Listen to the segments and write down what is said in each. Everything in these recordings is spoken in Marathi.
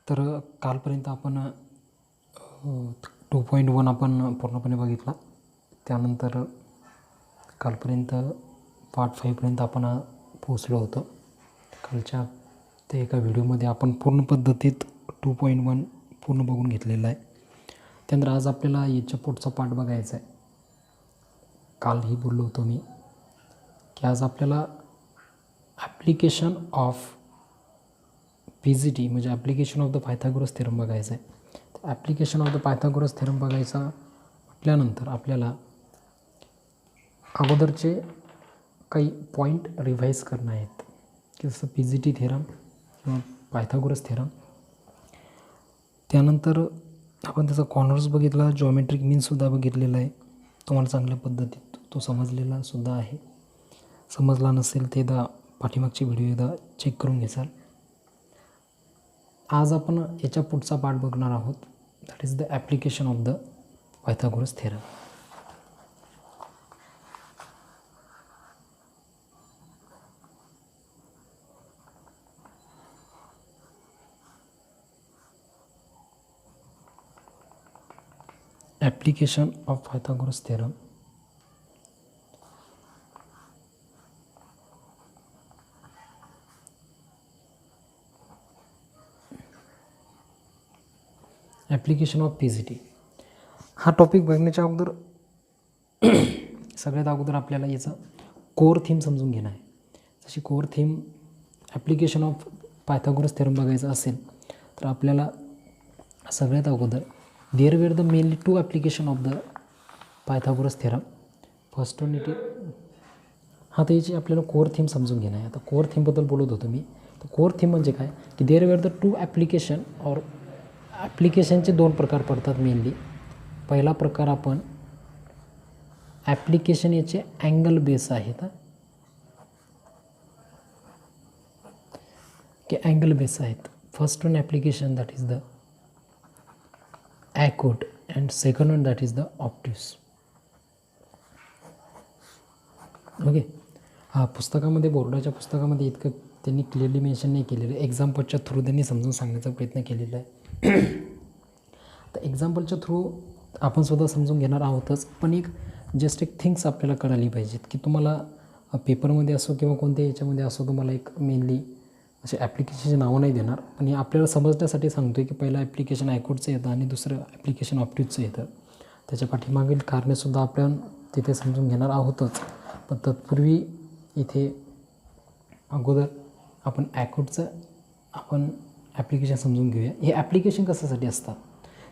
तर कालपर्यंत आपण 2.1 आपण पूर्णपणे बघितला. त्यानंतर कालपर्यंत पार्ट 5पर्यंत आपण पोचलो होतो. कालच्या ते एका व्हिडिओमध्ये आपण पूर्ण पद्धतीत 2.1 पूर्ण बघून घेतलेला आहे. त्यानंतर आज आपल्याला याच्या पुढचा पार्ट बघायचा आहे. कालही बोललो होतो मी की आज आपल्याला ॲप्लिकेशन ऑफ PGT म्हणजे application of the Pythagoras theorem बघायचं आहे. तर application of the Pythagoras theorem बघायचा म्हटल्यानंतर आपल्याला अगोदरचे काही पॉईंट रिव्हाइज करणं आहेत की जसं PGT थेरम किंवा पायथागोरस थेरम. त्यानंतर आपण त्याचा कॉर्नर्स बघितला, जॉमेट्रिक मीनसुद्धा बघितलेला आहे. तुम्हाला चांगल्या पद्धतीत तो समजलेला सुद्धा आहे. समजला नसेल ते एकदा पाठीमागची व्हिडिओ एकदा चेक करून घ्याल. आज आपण याच्या पुढचा पार्ट बघणार आहोत. That is the application of the Pythagoras theorem. Application of Pythagoras theorem. Application of PGT हा टॉपिक बघण्याच्या अगोदर सगळ्यात अगोदर आपल्याला याचा कोर थीम समजून घेणं आहे. जशी core theme application of Pythagoras theorem बघायचं असेल तर आपल्याला सगळ्यात अगोदर there were the mainly 2 application of the Pythagoras theorem. First one हा तर याची आपल्याला कोर थीम समजून घेणं आहे. आता कोर थीमबद्दल बोलत होतो मी. तर कोर थीम म्हणजे काय की देअर वेर द 2 ॲप्लिकेशन और ॲप्लिकेशनचे 2 प्रकार पडतात मेनली. पहिला प्रकार आपण ॲप्लिकेशन याचे अँगल बेस आहेत की अँगल बेस आहेत. First one application that is the acute and second one that is the obtuse. Okay. पुस्तकामध्ये बोर्डाच्या पुस्तकामध्ये इतकं त्यांनी क्लिअरली मेन्शन नाही केलेलं. एक्झाम्पलच्या थ्रू त्यांनी समजून सांगण्याचा प्रयत्न केलेला आहे. तर एक्झाम्पलच्या थ्रू आपण सुद्धा समजून घेणार आहोतच, पण एक जस्ट एक थिंग्स आपल्याला कळाली पाहिजेत की तुम्हाला पेपरमध्ये असो किंवा कोणत्या याच्यामध्ये असो तुम्हाला एक मेनली असे ॲप्लिकेशनचे नावं नाही देणार, पण हे आपल्याला समजण्यासाठी सांगतो आहे की पहिलं ॲप्लिकेशन ॲकोडचं येतं आणि दुसरं ॲप्लिकेशन ऑप्टिव्सचं येतं. त्याच्या पाठीमागील कारणेसुद्धा आपण तिथे समजून घेणार आहोतच. पण तत्पूर्वी इथे अगोदर आपण ॲकोडचं आपण ॲप्लिकेशन समजून घेऊया. हे ॲप्लिकेशन कशासाठी असतात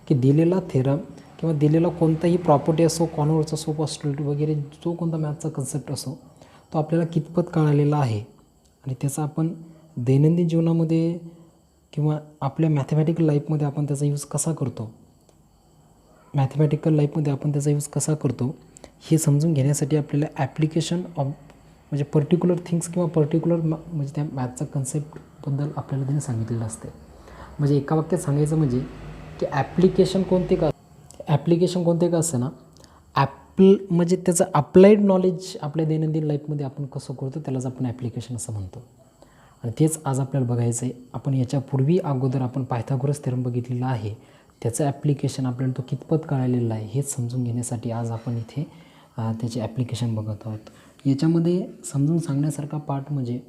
की दिलेला थेरम किंवा दिलेला कोणताही प्रॉपर्टी असो, कॉन्व्हर्स असो, पॉसिबिलिटी वगैरे जो कोणता मॅथचा कन्सेप्ट असो तो आपल्याला कितपत कळालेला आहे आणि त्याचा आपण दैनंदिन जीवनामध्ये किंवा आपल्या मॅथमॅटिकल लाईफमध्ये आपण त्याचा यूज कसा करतो, मॅथमॅटिकल लाईफमध्ये आपण त्याचा यूज कसा करतो हे समजून घेण्यासाठी आपल्याला ॲप्लिकेशन ऑफ म्हणजे पर्टिक्युलर थिंग्स किंवा पर्टिक्युलर म्हणजे त्या मॅथचा कन्सेप्टबद्दल आपल्याला त्यांनी सांगितलेलं असते. म्हणजे एका वाक्यात सांगायचं म्हणजे की ॲप्लिकेशन कोणते का असतं ना, म्हणजे त्याचं अप्लाइड नॉलेज आपल्या दैनंदिन लाईफमध्ये आपण कसं करतो त्यालाच आपण ॲप्लिकेशन असं म्हणतो. आणि तेच आज आपल्याला बघायचं आहे. आपण याच्यापूर्वी अगोदर आपण पायथागोरस थेरम बघितलेला आहे, त्याचं ॲप्लिकेशन आपल्याला तो कितपत कळालेलं आहे हेच समजून घेण्यासाठी आज आपण इथे त्याचे ॲप्लिकेशन बघत आहोत. याच्यामध्ये समजून सांगण्यासारखा पार्ट म्हणजे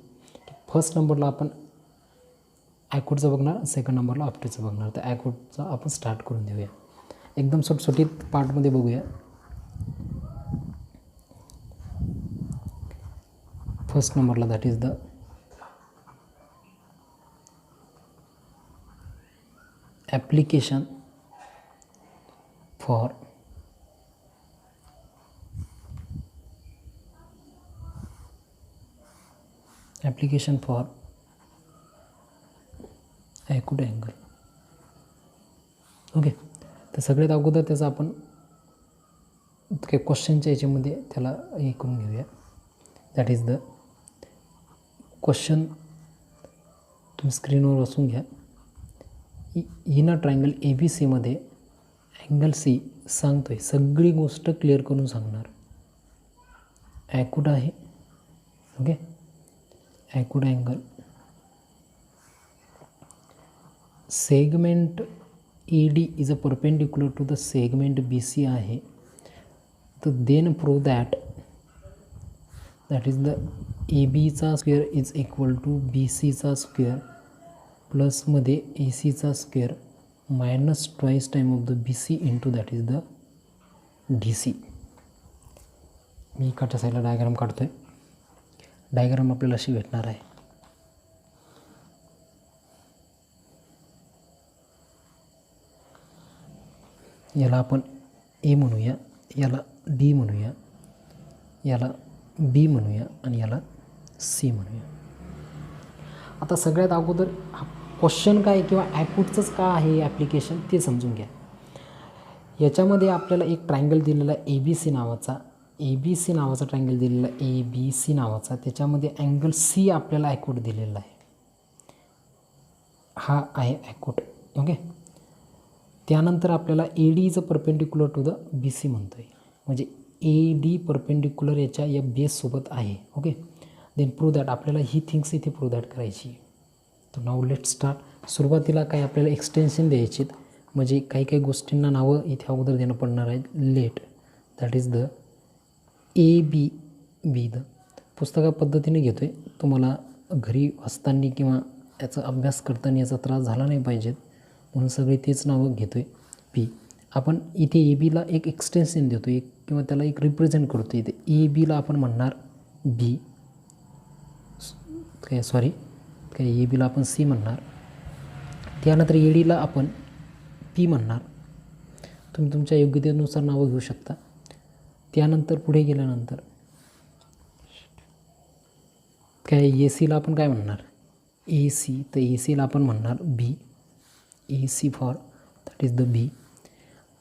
फर्स्ट नंबरला आपण ॲकोडचं बघणार, सेकंड नंबरला ऑप्टिव्सचं बघणार. तर ॲकोडचा आपण स्टार्ट करून देऊया. एकदम सुटसुटीत पार्टमध्ये बघूया. फर्स्ट नंबरला that is the application for acute angle. Okay. तर सगळ्यात अगोदर त्याचा आपण काही क्वेश्चनच्या याच्यामध्ये त्याला हे करून घेऊया. दॅट इज द क्वेश्चन तुम्ही स्क्रीनवर वाचून घ्या. इन अ ट्रायंगल ABCमध्ये अँगल C सांगतो आहे, सगळी गोष्ट क्लिअर करून सांगणार. ॲकोड आहे. Okay. Acute angle segment A D is a perpendicular to the segment B C आहे, तर then prove that is the A बीचा square is equal to B सीचा स्क्वेअर प्लसमध्ये ए सीचा square minus twice time of the B C into that is the D C. मी इकडच्या साईडला डायग्राम काढतो आहे. डायग्राम आपल्याला अशी भेटणार आहे. याला आपण ए म्हणूया, याला डी म्हणूया, याला बी म्हणूया आणि याला सी म्हणूया. आता सगळ्यात अगोदर क्वेश्चन काय किंवा ॲपूटचंच का आहे ॲप्लिकेशन ते समजून घ्या. याच्यामध्ये आपल्याला एक ट्रायंगल दिलेला आहे ए बी सी नावाचा ट्रायंगल दिलेला आहे ए बी सी नावाचा. त्याच्यामध्ये अँगल सी आपल्याला ॲक्यूट दिलेला आहे. हा आहे ॲक्यूट. ओके. त्यानंतर आपल्याला A D is a perpendicular to the B C म्हणतो आहे, म्हणजे ए डी परपेंडिक्युलर याच्या या बेससोबत आहे. ओके. देन प्रूव्ह दॅट आपल्याला ही थिंग्स इथे प्रूव्ह दॅट करायची. तर नाव लेट स्टार्ट. सुरुवातीला काय आपल्याला एक्सटेन्शन द्यायची, म्हणजे काही काही गोष्टींना नावं इथे अगोदर देणं पडणार आहे. Let that is the A B B the पुस्तका पद्धतीने घेतो आहे. तुम्हाला घरी वाचताना किंवा याचा अभ्यास करताना याचा त्रास झाला नाही पाहिजेत म्हणून सगळे तेच नावं घेतो आहे. पी आपण इथे ए बीला एक एक्सटेन्शन देतो एक किंवा त्याला एक रिप्रेझेंट करतो. इथे ए बीला आपण म्हणणार बी ए बीला आपण सी म्हणणार. त्यानंतर ए डीला आपण पी म्हणणार. तुम्ही तुमच्या योग्यतेनुसार नावं घेऊ शकता. त्यानंतर पुढे गेल्यानंतर ए सीला आपण काय म्हणणार ए सी. तर ए सीला आपण म्हणणार B. A C for that is the B.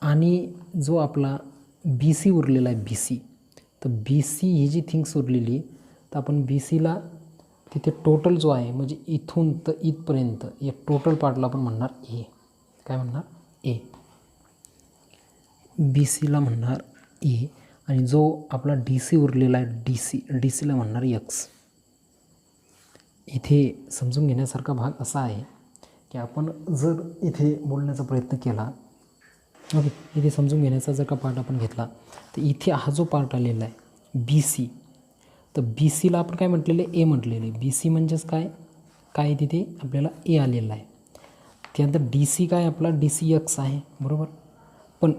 आणि जो आपला बी सी उरलेला आहे बी सी, तर बी सी ही जी थिंग्स उरलेली आहे तर आपण बी सीला तिथे टोटल जो आहे म्हणजे इथून तर इथपर्यंत या टोटल पार्टला आपण म्हणणार ए. काय म्हणणार ए. बी सीला म्हणणार ए. आणि जो आपला डी सी उरलेला आहे डी सीला म्हणणार एक्स. इथे समजून घेण्यासारखा भाग असा आहे की आपण जर इथे बोलण्याचा प्रयत्न केला, ओके, इथे समजून घेण्याचा जर का पार्ट आपण घेतला तर इथे हा जो पार्ट आलेला आहे बी सी, तर बी सीला आपण काय म्हटलेलं आहे ए म्हटलेलं आहे. बी सी म्हणजेच काय तिथे आपल्याला ए आलेला आहे. त्यानंतर डी सी काय आपला डी सी एक्स आहे, बरोबर. पण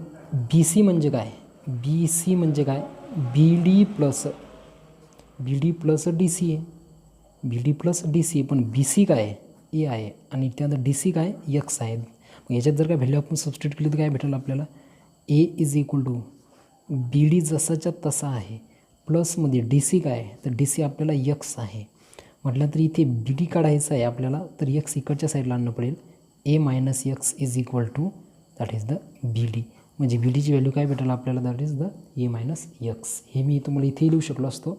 बी सी म्हणजे काय, बी सी म्हणजे काय बी डी प्लस डी सी आहे. बी डी प्लस डी सी. पण बी सी काय आहे ए आहे आणि त्यानंतर डी सी काय एक्स आहे. मग याच्यात जर काय व्हॅल्यू आपण सबस्टिट्यूट केली तर काय भेटेल आपल्याला A is equal to B D जसाच्या तसा आहे प्लसमध्ये डी सी काय आहे तर डी सी आपल्याला एक्स आहे. म्हटलं तर इथे बी डी काढायचं आहे आपल्याला तर एक्स इकडच्या साईडला आणणं पडेल. A minus X is equal to that is the B D. म्हणजे बी डीची व्हॅल्यू काय भेटेल आपल्याला that is the A minus X. हे मी तुम्हाला इथेही लिहू शकलो असतो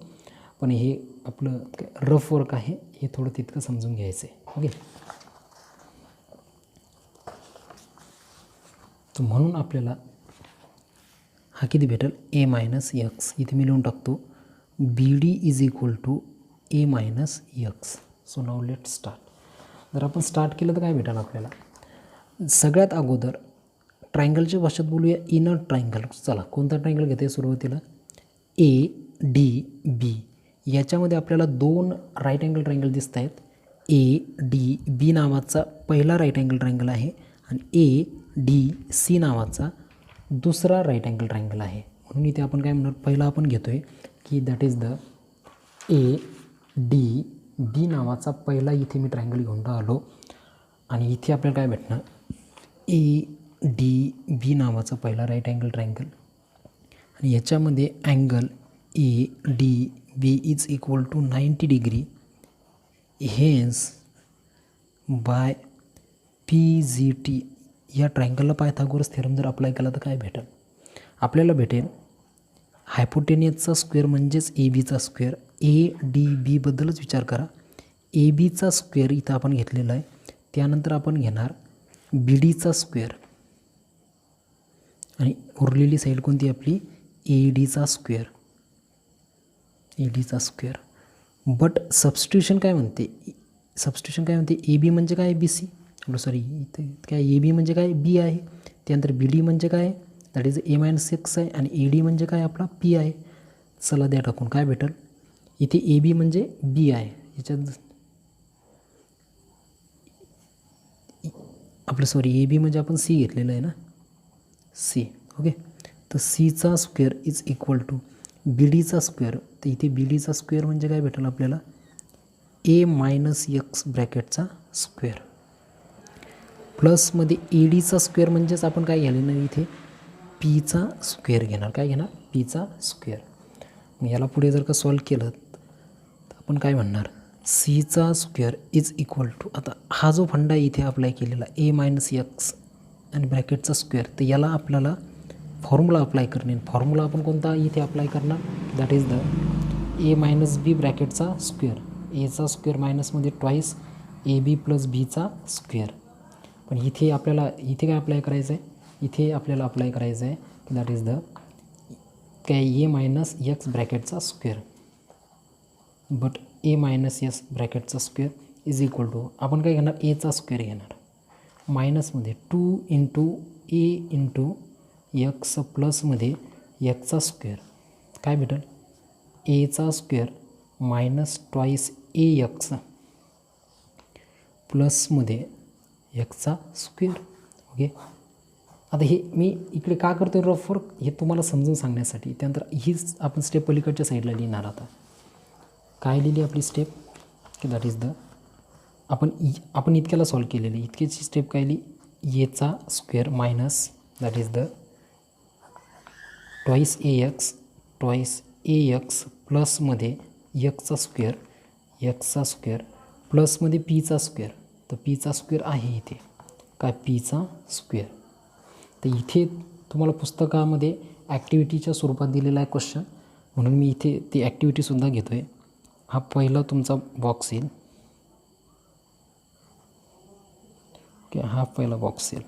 पण हे आपलं रफ वर्क आहे, हे थोडं तितकं समजून घ्यायचं आहे. ओके. तर म्हणून आपल्याला हा किती भेटेल ए मायनस एक्स. इथे मी लिहून टाकतो B D is equal to A minus X. So now let start. जर आपण स्टार्ट केलं तर काय भेटेल आपल्याला. सगळ्यात अगोदर ट्रायंगलच्या भाषेत बोलूया इनर ट्रायंगल. चला कोणता ट्रायंगल घेते सुरुवातीला ए डी बी. याच्यामध्ये आपल्याला दोन राईट अँगल ट्रायंगल दिसत आहेत. ए डी बी नावाचा पहिला राईट अँगल ट्रायंगल आहे आणि ए डी सी नावाचा दुसरा राईट अँगल ट्रायंगल आहे. म्हणून इथे आपण काय म्हणणार पहिला आपण घेतो आहे की that is the A D B नावाचा पहिला इथे मी ट्रायंगल घेऊन राहिलो आणि इथे आपल्याला काय भेटणार ए डी बी नावाचा पहिला राईट अँगल ट्रायंगल आणि याच्यामध्ये angle A D B is equal to 90 degree. Hence by P G T या ट्रायंगलला पायथागोरस थेरम जर अप्लाय केला तर काय भेटेल आपल्याला भेटेल हायपोटेनियसचा स्क्वेअर म्हणजेच ए बीचा स्क्वेअर. ए डी बीबद्दलच विचार करा. ए बीचा स्क्वेअर इथं आपण घेतलेला आहे. त्यानंतर आपण घेणार बी डीचा स्क्वेअर आणि उरलेली साईड कोणती आपली ए डीचा स्क्वेअर. ए डीचा स्क्वेअर. बट सबस्टिट्यूशन काय म्हणते ए बी म्हणजे काय बी सी. आपलं सॉरी इथे काय ए बी म्हणजे काय बी आहे, त्यानंतर बी डी म्हणजे काय दॅट इज A-6 आहे, आणि ए डी म्हणजे काय आपला पी आहे. चला द्या टाकून काय भेटेल, इथे ए बी म्हणजे बी आहे, याच्यात आपलं सॉरी ए बी म्हणजे आपण सी घेतलेलं आहे ना, सी. ओके, तर सीचा स्क्वेअर इज इक्वल टू बी डीचा स्क्वेअर. तर इथे बी डीचा स्क्वेअर म्हणजे काय भेटेल आपल्याला A-X ब्रॅकेटचा स्क्वेअर, प्लसमध्ये ए डीचा स्क्वेअर म्हणजेच आपण काय घ्यायला ना इथे पीचा स्क्वेअर घेणार. काय घेणार, पीचा स्क्वेअर. मग याला पुढे जर का सॉल्व केलं तर आपण काय म्हणणार, सीचा स्क्वेअर इज इक्वल टू, आता हा जो फंडा इथे अप्लाय केलेला A-X आणि ब्रॅकेटचा स्क्वेअर, तर याला आपल्याला फॉर्म्युला अप्लाय करणे. फॉर्म्युला आपण कोणता इथे अप्लाय करणार, दॅट इज द A-B ब्रॅकेटचा स्क्वेअर, एचा स्क्वेअर मायनसमध्ये ट्वाईस ए बी प्लस बीचा स्क्वेअर. पण इथे आपल्याला इथे काय अप्लाय करायचं आहे, इथे आपल्याला अप्लाय करायचं आहे की दॅट इज द काय A-X ब्रॅकेटचा स्क्वेअर, बट A-S ब्रॅकेटचा स्क्वेअर इज इक्वल टू आपण काय घेणार, एचा स्क्वेअर घेणार, मायनसमध्ये 2 इंटू ए इंटू एक्स प्लसमध्ये एक्सचा स्क्वेअर. काय भेटेल, एचा स्क्वेअर मायनस ट्वाईस AX प्लसमध्ये एक्सचा स्क्वेअर. ओके, आता हे मी इकडे का करतो रफर, हे तुम्हाला समजून सांगण्यासाठी. त्यानंतर हीच आपण स्टेप पलीकडच्या साईडला लिहिणार. आता काय लिहिली आपली स्टेप की दॅट इज द आपण इतक्याला सॉल्व केलेली इतकीची स्टेप काय लिहिली, एचा square minus that is the twice AX प्लसमध्ये एक्सचा स्क्वेअर प्लसमध्ये पीचा स्क्वेअर. तर पीचा स्क्वेअर आहे इथे काय, पीचा स्क्वेअर. तर इथे तुम्हाला पुस्तकामध्ये ॲक्टिव्हिटीच्या स्वरूपात दिलेला आहे क्वेश्चन, म्हणून मी इथे ती ॲक्टिव्हिटीसुद्धा घेतो आहे. हा पहिला तुमचा बॉक्स येईल. ओके, हा पहिला बॉक्स येईल.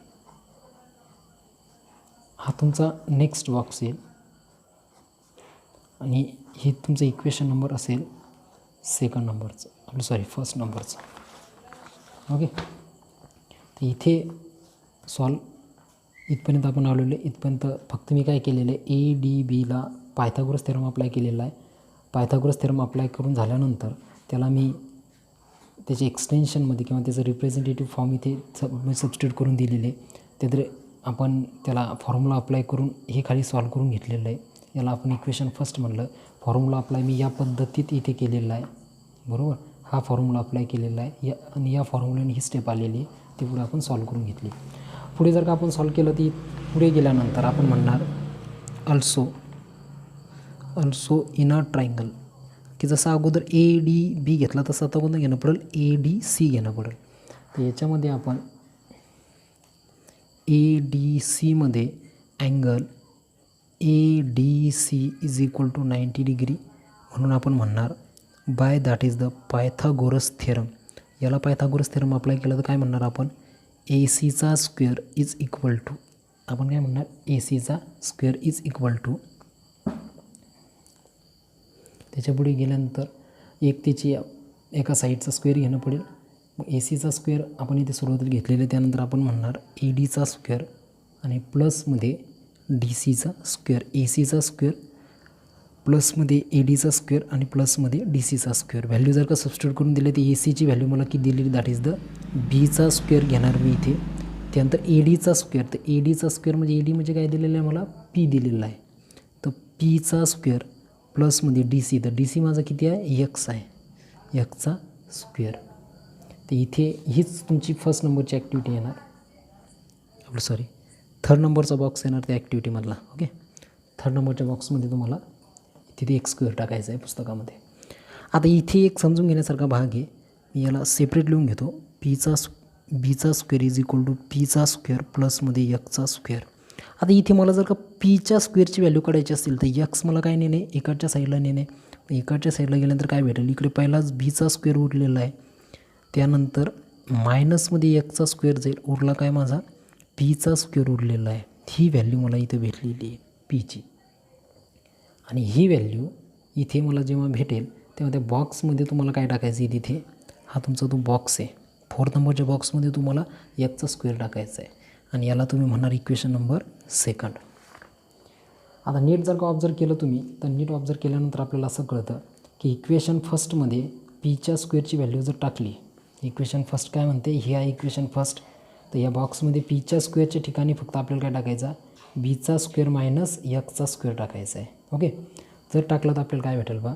हा तुमचा नेक्स्ट बॉक्स येईल, आणि हे तुमचं इक्वेशन नंबर असेल सेकंड नंबरचं, आपलं सॉरी फर्स्ट नंबरचं. ओके, तर इथे सॉल्व इथपर्यंत आपण आलेलो आहे. इथपर्यंत फक्त मी काय केलेलं आहे, ADBला पायथागोरस थेरम अप्लाय केलेला आहे. पायथागोरस थेरम अप्लाय करून झाल्यानंतर त्याला मी त्याच्या एक्सटेन्शनमध्ये किंवा त्याचं रिप्रेझेंटेटिव्ह फॉर्म इथे सबस्टिट्यूट करून दिलेले. त्यातले आपण त्याला फॉर्म्युला अप्लाय करून हे खाली सॉल्व करून घेतलेलं आहे. याला आपण इक्वेशन फर्स्ट म्हणलं. फॉर्म्युला अप्लाय मी या पद्धतीत इथे केलेला आहे, बरोबर. हा फॉर्म्युला अप्लाय केलेला आहे आणि या फॉर्म्युल्याने ही स्टेप आलेली आहे, ती पुढे आपण सॉल्व करून घेतली. पुढे जर का आपण सॉल्व केलं ती पुढे गेल्यानंतर आपण म्हणणार अल्सो इन अ ट्रायंगल, की जसं अगोदर ADB घेतला तसं आता कोणतं घेणं पडेल, ADC घेणं पडेल. तर याच्यामध्ये आपण ADCमध्ये angle ADC is equal to 90 degree म्हणून आपण म्हणणार by that is the Pythagoras theorem. याला पायथागोरस थेरम अप्लाय केलं तर काय म्हणणार आपण, ACचा स्क्वेअर इज इक्वल टू, आपण काय म्हणणार ACचा स्क्वेअर इज इक्वल टू, त्याच्या पुढे गेल्यानंतर एक त्याची एका साईडचा स्क्वेअर घेणं पडेल. मग ACचा स्क्वेअर आपण इथे सुरुवातीला घेतलेलं, त्यानंतर आपण म्हणणार ADचा स्क्वेअर आणि प्लसमध्ये DCचा स्क्वेअर, ACचा स्क्वेअर प्लसमध्ये ADचा स्क्वेअर आणि प्लसमध्ये DCचा स्क्वेअर. व्हॅल्यू जर का सबस्टिट्यूट करून दिले तर ACची व्हॅल्यू मला किती दिलेली, दॅट इज द Bचा स्क्वेअर घेणार मी इथे. त्यानंतर ADचा स्क्वेअर, तर ADचा स्क्वेअर म्हणजे AD म्हणजे काय दिलेलं आहे मला, P दिलेला आहे. तर Pचा स्क्वेअर प्लसमध्ये DC, तर DC माझा किती आहे, X आहे, Xचा स्क्वेअर. तर इथे हीच तुमची फर्स्ट नंबरची ॲक्टिव्हिटी येणार, आपलं सॉरी थर्ड नंबरचा बॉक्स येणार त्या ॲक्टिव्हिटीमधला. ओके, थर्ड नंबरच्या बॉक्समध्ये तुम्हाला तिथे एक स्क्वेअर टाकायचा आहे पुस्तकामध्ये. आता इथे एक समजून घेण्यासारखा भाग आहे, मी याला सेपरेट लिहून घेतो. बीचा स्क्वेअर इज इक्वल टू पीचा स्क्वेअर प्लसमध्ये एक्सचा स्क्वेअर. आता इथे मला जर का पीच्या स्क्वेअरची व्हॅल्यू काढायची असेल तर एक्स मला काय नेणे, एकाच्या साईडला नेणे. एकाच्या साईडला गेल्यानंतर काय भेटेल, इकडे पहिलाच बीचा स्क्वेअर उरलेला आहे, त्यानंतर मायनसमध्ये एक्सचा स्क्वेअर जाईल, उरला काय माझा पीचा स्क्वेअर उरलेला आहे. ही व्हॅल्यू मला इथे भेटलेली आहे पीची, आणि ही व्हॅल्यू इथे मला जेव्हा भेटेल तेव्हा त्या बॉक्समध्ये तुम्हाला काय टाकायचं आहे, तिथे हा तुमचा तो बॉक्स आहे 4 नंबरच्या बॉक्समध्ये तुम्हाला एकचा स्क्वेअर टाकायचा आहे आणि याला तुम्ही म्हणणार इक्वेशन नंबर सेकंड. आता नीट जर का ऑब्झर्व केलं तुम्ही तर नीट ऑब्झर्व केल्यानंतर आपल्याला असं कळतं की इक्वेशन फर्स्टमध्ये पीच्या स्क्वेअरची व्हॅल्यू जर टाकली, इक्वेशन फर्स्ट काय म्हणते, ही आहे इक्वेशन फर्स्ट. तर या बॉक्समध्ये पीच्या स्क्वेअरच्या ठिकाणी फक्त आपल्याला काय टाकायचा, बीचा स्क्वेअर मायनस एकचा स्क्वेअर टाकायचा आहे. ओके, जर टाकलं तर आपल्याला काय भेटेल बा,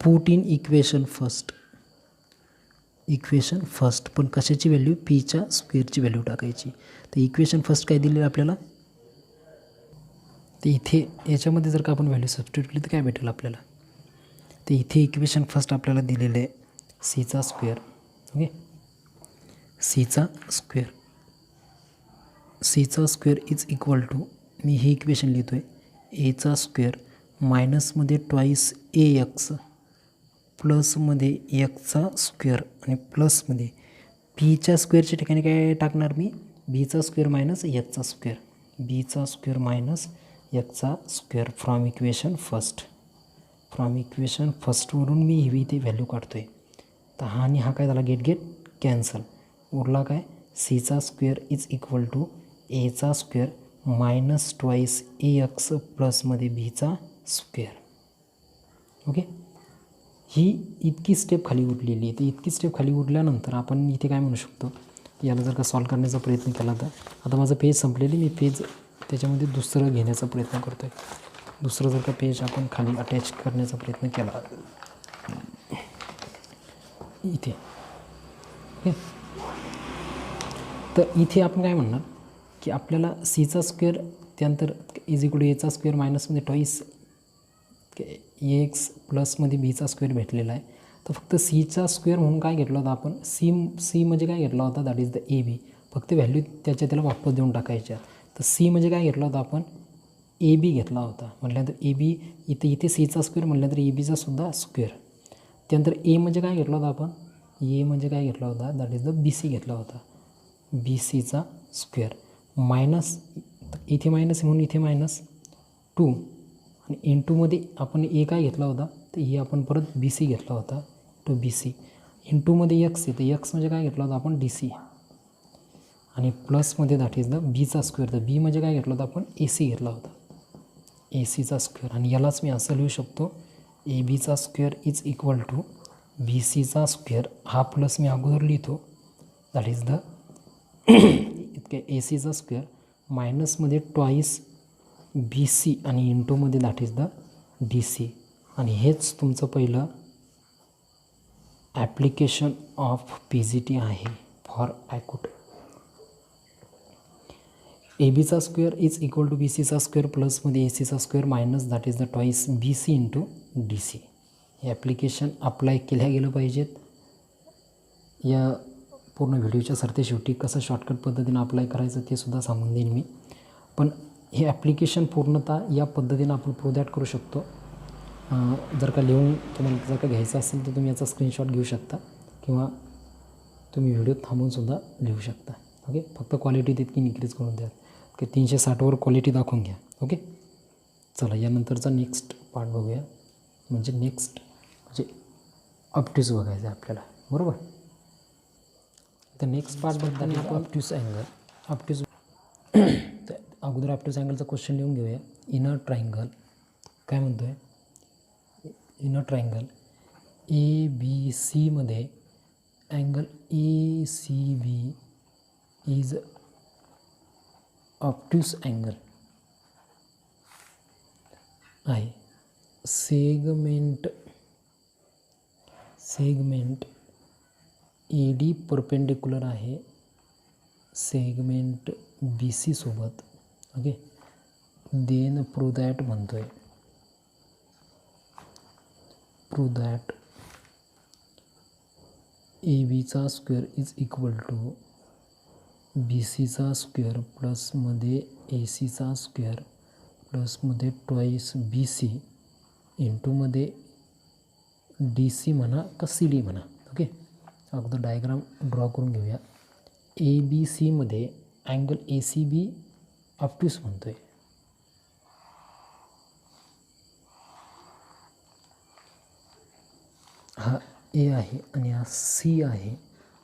पुट इन इक्वेशन फर्स्ट पण कशाची व्हॅल्यू, पीच्या स्क्वेअरची व्हॅल्यू टाकायची. तर इक्वेशन फर्स्ट काय दिलेलं आपल्याला, तर इथे याच्यामध्ये जर का आपण व्हॅल्यू सबस्टिट्यूट केली तर काय भेटेल आपल्याला, तर इथे इक्वेशन फर्स्ट आपल्याला दिलेलं आहे सीचा स्क्वेअर. ओके, सीचा स्क्वेअर इज इक्वल टू, मी हे इक्वेशन लिहितो आहे, एचा स्क्वेअर मायनसमध्ये ट्वाईस ए एक्स प्लसमध्ये एकचा स्क्वेअर आणि प्लसमध्ये पीच्या स्क्वेअरच्या ठिकाणी काय टाकणार मी, बीचा स्क्वेअर मायनस एकचा स्क्वेअर, बीचा स्क्वेअर मायनस एकचा स्क्वेअर फ्रॉम इक्वेशन फर्स्टवरून मी ही इथे व्हॅल्यू काढतो आहे. तर हा आणि हा काय झाला, गेट कॅन्सल, उरला काय, सीचा स्क्वेअर इज इक्वल टू एचा square minus twice A X प्लसमध्ये बीचा स्क्वेअर. ओके, ही इतकी स्टेप खाली उरलेली आहे. तर इतकी स्टेप खाली उरल्यानंतर आपण इथे काय म्हणू शकतो, याला जर का सॉल्व करण्याचा प्रयत्न केला तर, आता माझं पेज संपलेली, मी पेज त्याच्यामध्ये दुसरं घेण्याचा प्रयत्न करतो आहे. दुसरं जर का पेज आपण खाली अटॅच करण्याचा प्रयत्न केला इथे, ओके, तर इथे आपण काय म्हणणार की आपल्याला सीचा स्क्वेअर त्यानंतर इज इक्वल टू एचा स्क्वेअर मायनसमध्ये ट्वाईस एक्स प्लसमध्ये बीचा स्क्वेअर भेटलेला आहे. तर फक्त सीचा स्क्वेअर म्हणून काय घेतला होता आपण, सी म्हणजे काय घेतला होता, that is the A B, फक्त व्हॅल्यू त्याला वापस देऊन टाकायच्या. तर सी म्हणजे काय घेतला होता आपण, ए बी घेतला होता. म्हटल्यानंतर ए बी इथे सीचा स्क्वेअर म्हटल्यानंतर ए बीचा सुद्धा स्क्वेअर. त्यानंतर ए म्हणजे काय घेतला होता आपण, ए म्हणजे काय घेतला होता, that is the B C घेतला होता, बी सीचा स्क्वेअर मायनस, इथे मायनस म्हणून इथे मायनस 2 आणि इंटूमध्ये आपण ए काय घेतला होता, तर हे आपण परत बी सी घेतला होता, टू बी सी इंटूमध्ये एक्स आहे, तर एक्स म्हणजे काय घेतला होता आपण, डी सी आणि प्लसमध्ये दॅट इज द बीचा स्क्वेअर. तर बी म्हणजे काय घेतला होता आपण, ए सी घेतला होता, ए सीचा स्क्वेअर. आणि यालाच मी असं लिहू शकतो, ए बीचा square is equal to B सीचा स्क्वेअर, हा प्लस मी अगोदर लिहितो, दॅट इज द इतके ए सीचा स्क्वेअर मायनसमध्ये ट्वाईस बी सी आणि इंटूमध्ये that is the D C. आणि हेच तुमचं पहिलं application of P G T आहे फॉर ॲक्यूट. ए बीचा square is equal to B सीचा स्क्वेअर प्लसमध्ये ए सीचा square minus that is the twice B C into D C. हे ॲप्लिकेशन अप्लाय केल्या गेलं पाहिजेत. या पूर्ण व्हिडिओच्या सरते शेवटी कसं शॉर्टकट पद्धतीनं अप्लाय करायचं ते सुद्धा सांगून देईन मी. पण हे ॲप्लिकेशन पूर्णतः या पद्धतीनं आपण प्रोदॅट करू शकतो. जर का लिहून तुम्हाला जर का घ्यायचं असेल तर तुम्ही याचा स्क्रीनशॉट घेऊ शकता किंवा तुम्ही व्हिडिओ थांबवूनसुद्धा लिहू शकता. ओके, फक्त क्वालिटी तितकी इन्क्रीज करून द्या की 360वर क्वालिटी दाखवून घ्या. ओके, चला यानंतरचा नेक्स्ट पार्ट बघूया, म्हणजे अपट्यूज बघायचं आहे आपल्याला, बरोबर. तर नेक्स्ट पार्ट बघताना आपण अपट्यूज तर अगोदर अपट्यूज अँगलचा क्वेश्चन लिहून घेऊया. इनर ट्रायंगल काय म्हणतो आहे, इनर ट्रायंगल ए बी सीमध्ये angle A C B is obtuse angle आहे. सेगमेंट ए डी परपेंडिक्युलर आहे सेगमेंट बी सी सोबत. ओके, देन प्रूव्ह दॅट म्हणतो आहे, प्रूव्ह दॅट ए बीचा square is equal to B सीचा स्क्वेअर प्लसमध्ये ए सीचा स्क्वेअर प्लसमध्ये ट्वाईस बी सी इंटूमध्ये डी सी म्हणा का सी डी म्हणा. ओके, अगोदर डायग्राम ड्रॉ करून घेऊया. ए बी सीमध्ये angle A C B obtuse म्हणतो आहे. हा ए आहे आणि हा सी आहे,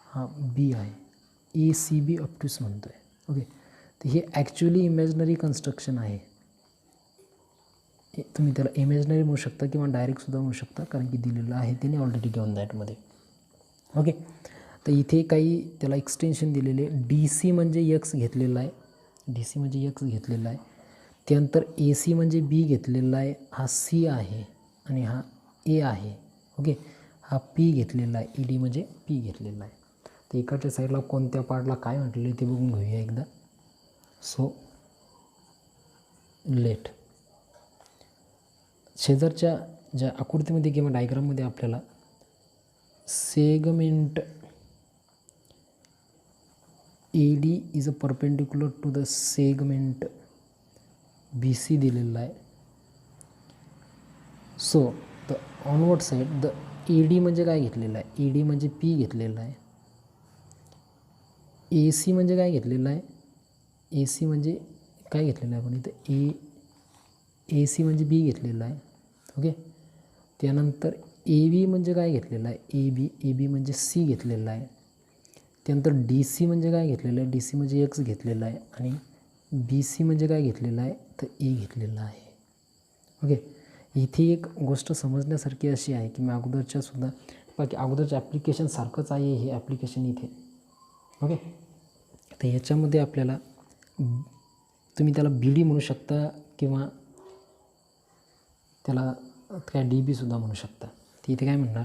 हा बी आहे. ए सी बी ऑप्टिक्स म्हणतो आहे. ओके, तर हे ॲक्च्युली इमॅजिनरी कन्स्ट्रक्शन आहे. तुम्ही त्याला इमॅजिनरी म्हणू शकता किंवा डायरेक्टसुद्धा म्हणू शकता, कारण की दिलेलं आहे त्याने ऑलरेडी गिव्हन दॅटमध्ये. ओके, तर इथे काही त्याला एक्सटेन्शन दिलेले. डी सी म्हणजे एक्स घेतलेला आहे, डी सी म्हणजे एक्स घेतलेला आहे. त्यानंतर ए सी म्हणजे बी घेतलेला आहे, हा सी आहे आणि हा ए आहे. ओके, हा पी घेतलेला आहे, ई डी म्हणजे पी घेतलेला आहे. तर इकडच्या साईडला कोणत्या पार्टला काय म्हटलेलं ते बघून घेऊया एकदा. सो लेट शेजारच्या ज्या आकृतीमध्ये किंवा डायग्राममध्ये आपल्याला segment A D is a perpendicular to the segment B C दिलेला आहे. So the onward side the A D म्हणजे काय घेतलेलं आहे, ए डी म्हणजे पी घेतलेला आहे. ए सी म्हणजे काय घेतलेलं आहे, ए सी म्हणजे काय घेतलेलं आहे आपण इथं ए सी म्हणजे बी घेतलेला आहे. ओके, त्यानंतर ए बी म्हणजे काय घेतलेलं आहे, ए बी म्हणजे सी घेतलेला आहे. त्यानंतर डी सी म्हणजे काय घेतलेलं आहे, डी सी म्हणजे एक्स घेतलेला आहे आणि बी सी म्हणजे काय घेतलेलं आहे तर ए घेतलेलं आहे. ओके, इथे एक गोष्ट समजण्यासारखी अशी आहे की मी अगोदरच्यासुद्धा बाकी अगोदरच्या ॲप्लिकेशन सारखंच आहे हे ॲप्लिकेशन इथे. ओके, तर याच्यामध्ये आपल्याला तुम्ही त्याला बी डी म्हणू शकता किंवा त्याला काय डी बीसुद्धा म्हणू शकता. तर इथे काय म्हणणार,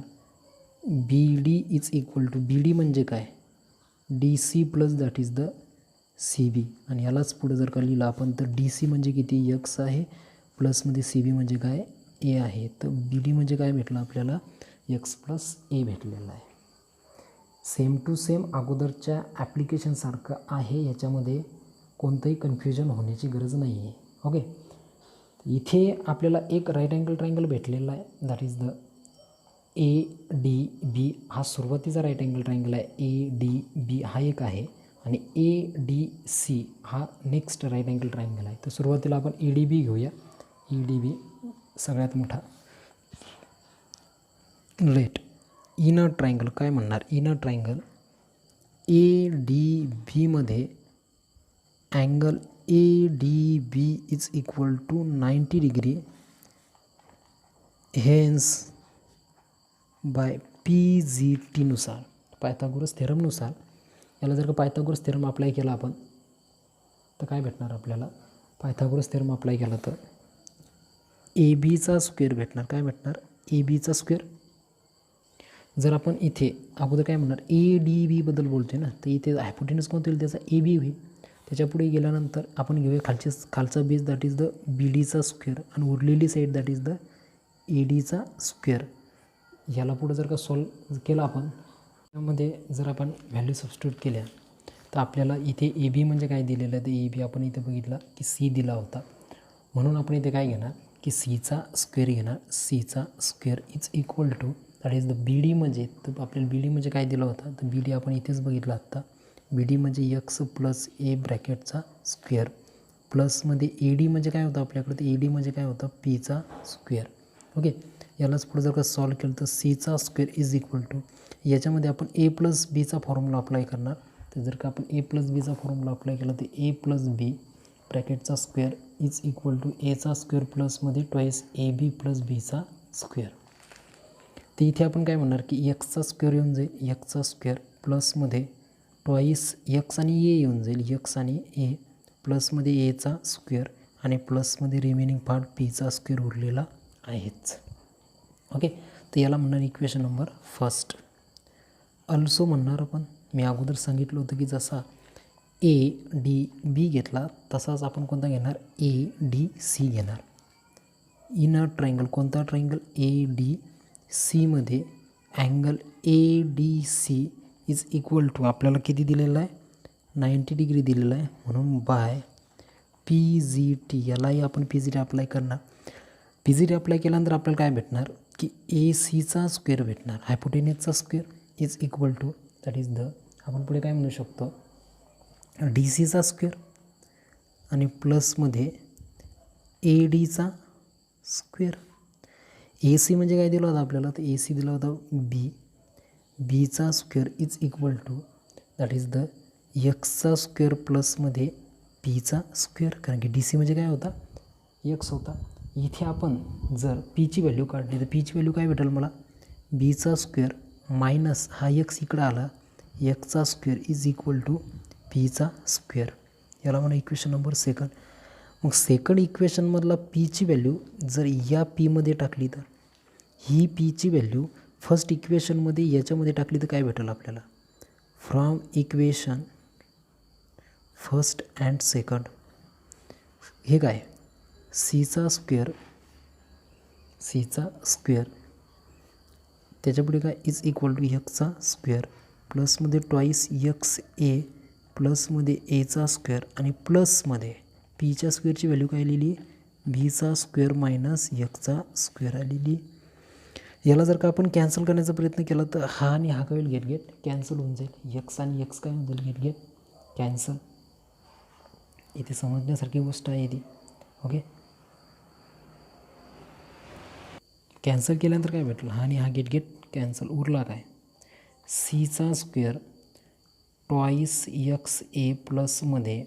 B D is equal to, B D म्हणजे काय, D C plus that is the C B. आणि यालाच पुढे जर का लिहिलं आपण तर डी सी म्हणजे किती, एक्स आहे, प्लसमध्ये सी बी म्हणजे काय, ए आहे. तर बी डी म्हणजे काय भेटलं आपल्याला, एक्स प्लस ए भेटलेलं आहे. सेम टू सेम अगोदरच्या ॲप्लिकेशनसारखं आहे, याच्यामध्ये कोणतंही कन्फ्युजन होण्याची गरज नाही आहे. ओके, इथे आपल्याला एक राईट अँगल ट्रायंगल भेटलेला आहे, that is the A D B. हा सुरुवातीचा राईट अँगल ट्रायंगल आहे. ए डी बी हा एक आहे आणि ए डी सी हा नेक्स्ट राईट अँगल ट्रायंगल आहे. तर सुरुवातीला आपण ई डी बी घेऊया. ई डी बी सगळ्यात मोठा. लेट इनर ट्रायंगल काय म्हणणार, इनर ट्रायंगल ए डी बीमध्ये angle A D B is equal to 90 degree. Hence by P G टीनुसार, पायथागोरस थेरमनुसार, याला जर का पायथागोरस थेरम अप्लाय केला आपण तर काय भेटणार आपल्याला, पायथागोरस थेरम अप्लाय केला तर ए बीचा स्क्वेअर भेटणार. काय भेटणार, ए बीचा स्क्वेअर. जर आपण इथे अगोदर काय म्हणणार, ए डी बीबद्दल बोलतो आहे ना, तर इथे हायपोटेनस कोणतं होईल, त्याचा ए बी होईल. त्याच्या पुढे गेल्यानंतर आपण घेऊया खालचा बेस दॅट इज द बी डीचा स्क्वेअर आणि उरलेली साईड दॅट इज द ए डीचा स्क्वेअर. याला पुढं जर का सॉल्व केलं आपण, त्यामध्ये जर आपण व्हॅल्यू सबस्टिट्यूट केल्या तर आपल्याला इथे ए बी म्हणजे काय दिलेलं आहे, तर ए बी आपण इथे बघितला की सी दिला होता, म्हणून आपण इथे काय घेणार की सीचा स्क्वेअर घेणार. सीचा square is equal to that is the B D म्हणजे, तर आपल्याला बी डी म्हणजे काय दिला होता, तर बी डी आपण इथेच बघितला आत्ता. बी डी म्हणजे एक्स प्लस ए ब्रॅकेटचा स्क्वेअर प्लसमध्ये ए डी म्हणजे काय होतं आपल्याकडे, तर ए डी म्हणजे काय होतं, पीचा स्क्वेअर. ओके, यालाच पुढे जर का सॉल्व केलं तर सीचा स्क्वेअर इज इक्वल टू, याच्यामध्ये आपण ए प्लस बीचा फॉर्म्युला अप्लाय करणार. तर जर का आपण ए प्लस बीचा फॉर्म्युला अप्लाय केला तर ए प्लस बी ब्रॅकेटचा स्क्वेअर इज इक्वल टू एचा स्क्वेअर प्लसमध्ये ट्वाईस ए बी प्लस बीचा स्क्वेअर. तर इथे आपण काय म्हणणार की एक्सचा स्क्वेअर येऊन जाईल, एक्सचा स्क्वेअर प्लसमध्ये ट्वाईस एक्स आणि ए येऊन जाईल, एक्स आणि ए प्लसमध्ये एचा स्क्वेअर आणि प्लसमध्ये रिमेनिंग पार्ट पीचा स्क्वेअर उरलेला आहेच. ओके, तर याला म्हणणार इक्वेशन नंबर फर्स्ट. अल्सो म्हणणार आपण, मी अगोदर सांगितलं होतं की जसा ए डी बी घेतला तसाच आपण कोणता घेणार, ए डी सी घेणार. इनर ट्रायंगल कोणता ट्रायंगल, ए डी सीमध्ये angle A D C is equal to आपल्याला किती दिलेलं आहे, 90 डिग्री दिलेलं आहे, म्हणून बाय पी जी टी. यालाही आपण पी जी टी अप्लाय करणार. पी जी टी अप्लाय केल्यानंतर आपल्याला काय भेटणार की ए सीचा स्क्वेअर भेटणार, हायपोटेनसचा square is equal to that is the, आपण पुढे काय म्हणू शकतो, डी सीचा स्क्वेअर आणि प्लसमध्ये ए डीचा स्क्वेअर. ए सी म्हणजे काय दिलं होतं आपल्याला, तर ए सी दिला होता बीचा square is equal to that is the एक्सचा स्क्वेअर प्लसमध्ये पीचा स्क्वेअर, कारण की डी सी म्हणजे काय होता, एक्स होता. इथे आपण जर पीची व्हॅल्यू काढली तर पीची व्हॅल्यू काय भेटेल मला, बीचा स्क्वेअर मायनस हा एक्स इकडं आला, एक्सचा स्क्वेअर इज इक्वल टू पीचा स्क्वेअर. याला म्हणा इक्वेशन नंबर सेकंड. मग सेकंड इक्वेशनमधला पीची व्हॅल्यू जर या पीमध्ये टाकली तर ही पीची व्हॅल्यू फर्स्ट इक्वेशनमध्ये याच्यामध्ये टाकली तर काय भेटेल आपल्याला, from equation first and second हे काय सीचा स्क्वेअर त्याच्यापुढे काय इज इक्वल टू एक्सचा स्क्वेअर प्लसमध्ये ट्वाईस एक्स ए प्लसमध्ये एचा स्क्वेअर आणि प्लसमध्ये पीच्या स्क्वेअरची व्हॅल्यू काय लिहिली, बीचा स्क्वेअर मायनस एक्सचा स्क्वेअर आलेली. याला जर का आपण कॅन्सल करण्याचा प्रयत्न केला तर हा आणि हा काय होईल, गेट कॅन्सल होऊन जाईल, एक्स आणि एक्स काय होऊन जाईल, गेट कॅन्सल. इथे समजण्यासारखी गोष्ट आहे ती. ओके, कॅन्सल केल्यानंतर काय भेटलं, हा आणि हा गेट कॅन्सल. उरला काय, सीचा स्क्वेअर ट्वाईस एक्स ए प्लसमध्ये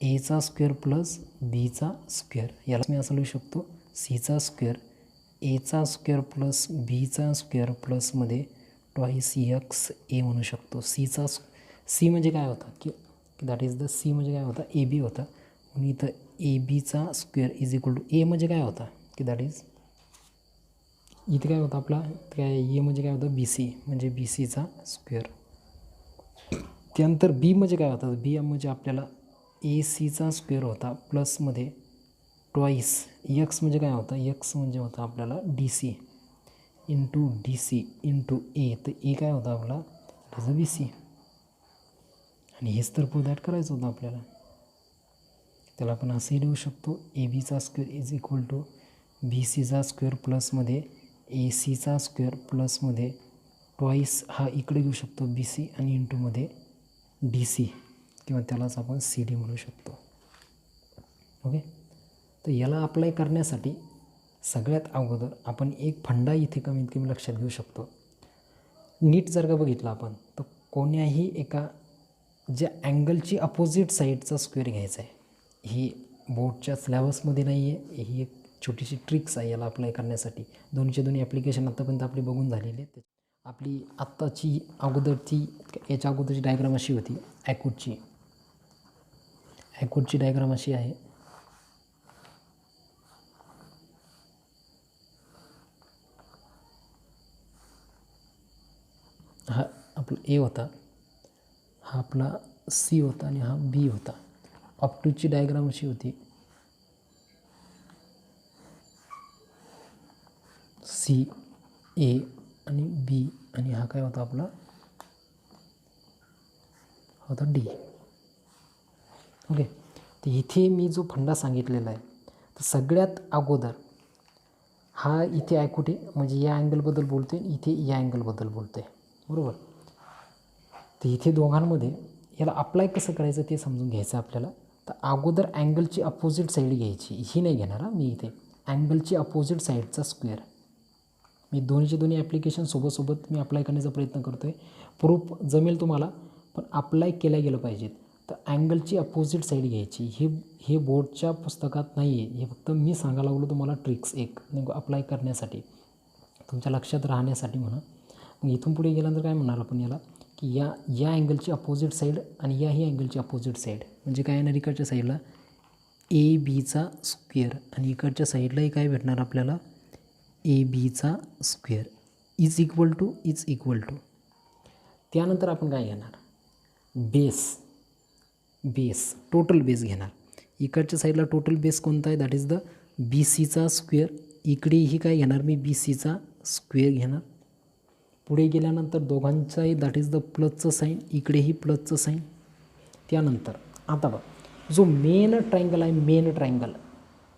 एचा स्क्वेअर प्लस बीचा स्क्वेअर. याला मी असं लिहू शकतो, सीचा स्क्वेअर एचा स्क्वेअर प्लस बीचा स्क्वेअर प्लसमध्ये ट्वाईस एक्स ए म्हणू शकतो. सी म्हणजे काय होता की दॅट इज द सी म्हणजे काय होता, ए बी होता. म्हणून इथं ए बीचा स्क्वेअर इज इक्वल टू ए म्हणजे काय होता की दॅट इज इथे काय होतं आपला, काय ए म्हणजे काय होतं, बी सी म्हणजे बी सीचा स्क्वेअर. त्यानंतर बी म्हणजे काय होतं, बी म्हणजे आपल्याला ए सीचा स्क्वेअर होता प्लसमध्ये ट्वाईस एक्स म्हणजे काय होता, एक्स म्हणजे होता आपल्याला D C into D C into A. तर ए काय होता आपला त्याचं बी सी आणि हेच तर पुढे ॲड करायचं होतं आपल्याला. त्याला आपण असंही लिहू शकतो, ए बीचा square is equal to B सीचा स्क्वेअर प्लसमध्ये ए सीचा स्क्वेअर प्लसमध्ये ट्वाईस हा इकडे घेऊ शकतो बी सी आणि इंटूमध्ये डी सी किंवा त्यालाच आपण सी डी म्हणू शकतो. ओके, तर याला अप्लाय करण्यासाठी सगळ्यात अगोदर आपण एक फंडा इथे कमीत कमी लक्षात घेऊ शकतो. नीट जर का बघितलं आपण तर कोण्याही एका ज्या ॲंगलची अपोजिट साईडचा स्क्वेअर घ्यायचा आहे. ही बोर्डच्या सिलेबसमध्ये नाही आहे, ही एक छोटीशी ट्रिक्स आहे याला अप्लाय करण्यासाठी. दोन्हीचे दोन्ही ॲप्लिकेशन आत्तापर्यंत आपली बघून झालेली आहेत. आपली आत्ताची अगोदरची याच्या अगोदरची डायग्राम अशी होती, ॲक्यूटची डायग्राम अशी आहे. हा आपला ए होता, हा आपला सी होता आणि हा बी होता. ऑप्टूची डायग्राम अशी होती, सी ए आणि बी आणि हा काय होता आपला होता डी. ओके, तर इथे मी जो फंडा सांगितलेला आहे तर सगळ्यात अगोदर हा इथे ॲक्यूट आहे म्हणजे या अँगलबद्दल बोलतो आहे, इथे या अँगलबद्दल बोलतो आहे, बरोबर. तर इथे दोघांमध्ये याला अप्लाय कसं करायचं ते समजून घ्यायचं आपल्याला. तर अगोदर अँगलची अपोजिट साईड घ्यायची, ही नाही घेणार मी इथे अँगलची अपोजिट साईडचा स्क्वेअर. मी दोन्हीचे दोन्ही ॲप्लिकेशन सोबत मी अप्लाय करण्याचा प्रयत्न करतो आहे. प्रूफ जमेल तुम्हाला पण अप्लाय केल्या गेलं पाहिजेत. तर अँगलची अपोजिट साईड घ्यायची, हे बोर्डच्या पुस्तकात नाही आहे, हे फक्त मी सांगायला लागलो तुम्हाला ट्रिक्स एक नेमकं अप्लाय करण्यासाठी तुमच्या लक्षात राहण्यासाठी म्हणा. मग इथून पुढे गेल्यानंतर काय म्हणणार आपण याला की या अँगलची अपोजिट साईड आणि ही अँगलची अपोजिट साईड म्हणजे काय येणार, इकडच्या साईडला ए बीचा स्क्वेअर आणि इकडच्या साईडलाही काय भेटणार आपल्याला ए बीचा स्क्वेअर इज इक्वल टू. त्यानंतर आपण काय घेणार, बेस टोटल बेस घेणार. इकडच्या साईडला टोटल बेस कोणता आहे, दॅट इज द बी सीचा स्क्वेअर. इकडेही काय घेणार मी बी सीचा स्क्वेअर घेणार. पुढे गेल्यानंतर दोघांचाही दॅट इज द प्लसचं साईन, इकडेही प्लसचं साईन. त्यानंतर आता बघ जो मेन ट्रायंगल आहे,